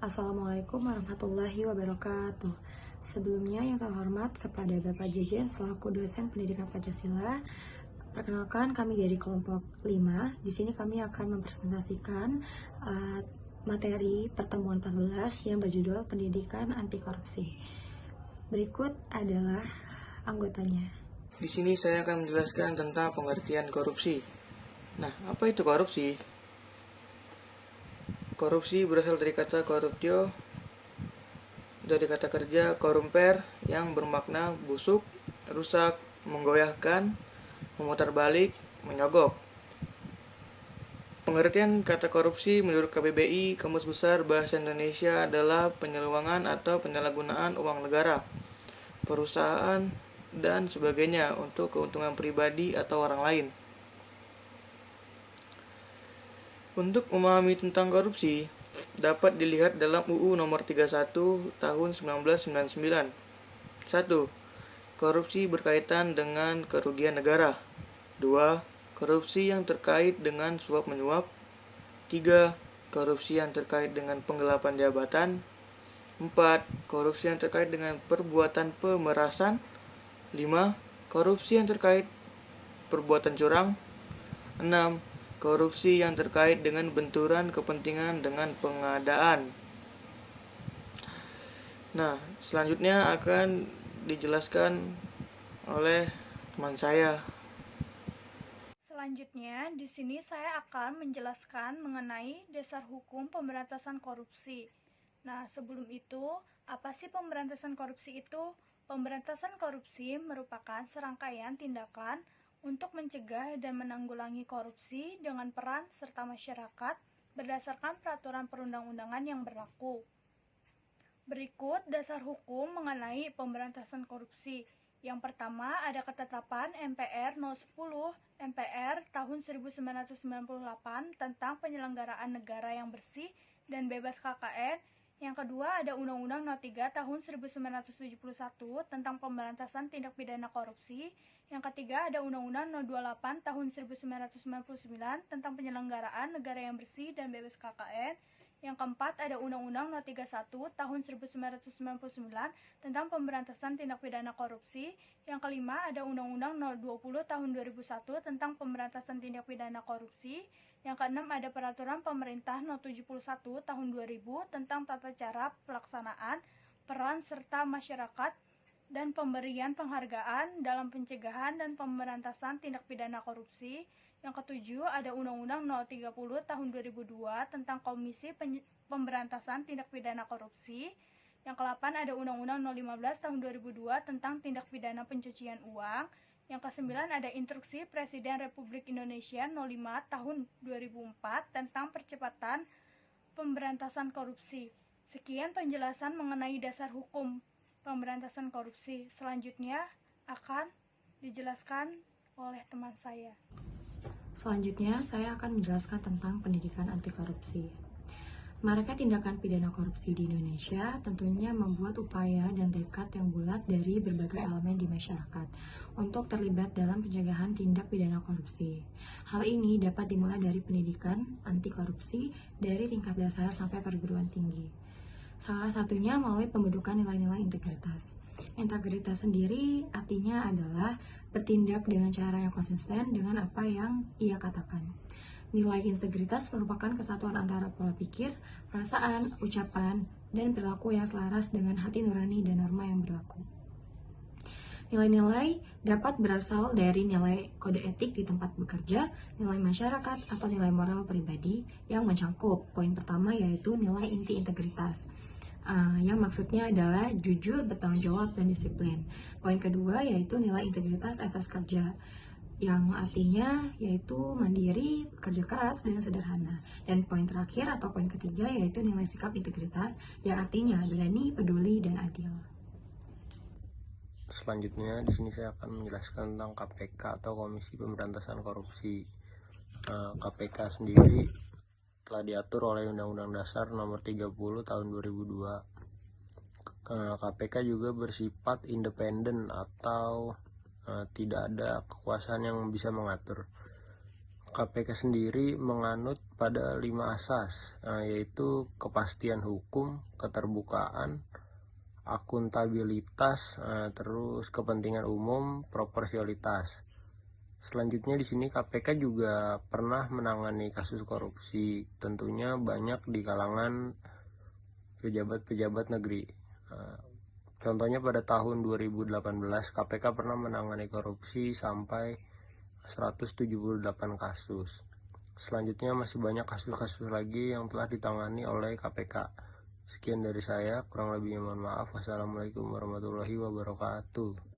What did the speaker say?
Assalamualaikum warahmatullahi wabarakatuh. Sebelumnya yang terhormat kepada Bapak Jejen selaku dosen pendidikan Pancasila. Perkenalkan, kami dari kelompok 5. Di sini kami akan mempresentasikan materi pertemuan 14 yang berjudul Pendidikan Anti Korupsi. Berikut adalah anggotanya. Di sini saya akan menjelaskan tentang pengertian korupsi. Nah, apa itu korupsi? Korupsi berasal dari kata corruptio, dari kata kerja corrumper yang bermakna busuk, rusak, menggoyahkan, memutar balik, menyogok. Pengertian kata korupsi menurut KBBI, Kamus Besar Bahasa Indonesia, adalah penyelewengan atau penyalahgunaan uang negara, perusahaan, dan sebagainya untuk keuntungan pribadi atau orang lain. Untuk memahami tentang korupsi, dapat dilihat dalam UU Nomor 31 Tahun 1999. 1. Korupsi berkaitan dengan kerugian negara. 2. Korupsi yang terkait dengan suap-menyuap. 3. Korupsi yang terkait dengan penggelapan jabatan. 4. Korupsi yang terkait dengan perbuatan pemerasan. 5. Korupsi yang terkait perbuatan curang. 6. Korupsi yang terkait dengan benturan kepentingan dengan pengadaan. Nah, selanjutnya akan dijelaskan oleh teman saya. Selanjutnya, di sini saya akan menjelaskan mengenai dasar hukum pemberantasan korupsi. Nah, sebelum itu, apa sih pemberantasan korupsi itu? Pemberantasan korupsi merupakan serangkaian tindakan untuk mencegah dan menanggulangi korupsi dengan peran serta masyarakat berdasarkan peraturan perundang-undangan yang berlaku. Berikut dasar hukum mengenai pemberantasan korupsi. Yang pertama ada ketetapan MPR No. 10 MPR tahun 1998 tentang penyelenggaraan negara yang bersih dan bebas KKN. Yang kedua ada Undang-Undang No. 3 tahun 1971 tentang pemberantasan tindak pidana korupsi. Yang ketiga ada Undang-Undang No. 28 tahun 1999 tentang penyelenggaraan negara yang bersih dan bebas KKN. Yang keempat ada Undang-Undang No. 31 tahun 1999 tentang pemberantasan tindak pidana korupsi. Yang kelima ada Undang-Undang No. 20 tahun 2001 tentang pemberantasan tindak pidana korupsi. Yang keenam ada Peraturan Pemerintah No. 71 tahun 2000 tentang tata cara pelaksanaan peran serta masyarakat dan pemberian penghargaan dalam pencegahan dan pemberantasan tindak pidana korupsi. Yang ketujuh ada Undang-Undang No. 30 tahun 2002 tentang Komisi Pemberantasan Tindak Pidana Korupsi. Yang ke-8 ada Undang-Undang No. 15 tahun 2002 tentang tindak pidana pencucian uang. Yang ke-9 ada Instruksi Presiden Republik Indonesia No. 5 tahun 2004 tentang percepatan pemberantasan korupsi. Sekian penjelasan mengenai dasar hukum pemberantasan korupsi. Selanjutnya akan dijelaskan oleh teman saya. Selanjutnya, saya akan menjelaskan tentang pendidikan anti korupsi. Mereka tindakan pidana korupsi di Indonesia tentunya membuat upaya dan tekad yang bulat dari berbagai elemen di masyarakat untuk terlibat dalam pencegahan tindak pidana korupsi. Hal ini dapat dimulai dari pendidikan anti korupsi dari tingkat dasar sampai perguruan tinggi. Salah satunya melalui pembentukan nilai-nilai integritas. Integritas sendiri artinya adalah bertindak dengan cara yang konsisten dengan apa yang ia katakan. Nilai integritas merupakan kesatuan antara pola pikir, perasaan, ucapan, dan perilaku yang selaras dengan hati nurani dan norma yang berlaku. Nilai-nilai dapat berasal dari nilai kode etik di tempat bekerja, nilai masyarakat, atau nilai moral pribadi yang mencakup poin pertama yaitu nilai inti integritas. Yang maksudnya adalah jujur, bertanggung jawab, dan disiplin. Poin kedua yaitu nilai integritas etos kerja, yang artinya yaitu mandiri, kerja keras, dan sederhana. Dan poin terakhir atau poin ketiga yaitu nilai sikap integritas, yang artinya berani, peduli, dan adil. Selanjutnya di sini saya akan menjelaskan tentang KPK atau Komisi Pemberantasan Korupsi. KPK sendiri telah diatur oleh Undang-Undang Dasar Nomor 30 Tahun 2002. KPK juga bersifat independen atau tidak ada kekuasaan yang bisa mengatur. KPK sendiri menganut pada 5 asas, yaitu kepastian hukum, keterbukaan, akuntabilitas, terus kepentingan umum, proporsionalitas. Selanjutnya di sini KPK juga pernah menangani kasus korupsi, tentunya banyak di kalangan pejabat-pejabat negeri. Contohnya pada tahun 2018 KPK pernah menangani korupsi sampai 178 kasus. Selanjutnya masih banyak kasus-kasus lagi yang telah ditangani oleh KPK. Sekian dari saya, kurang lebihnya mohon maaf. Wassalamualaikum warahmatullahi wabarakatuh.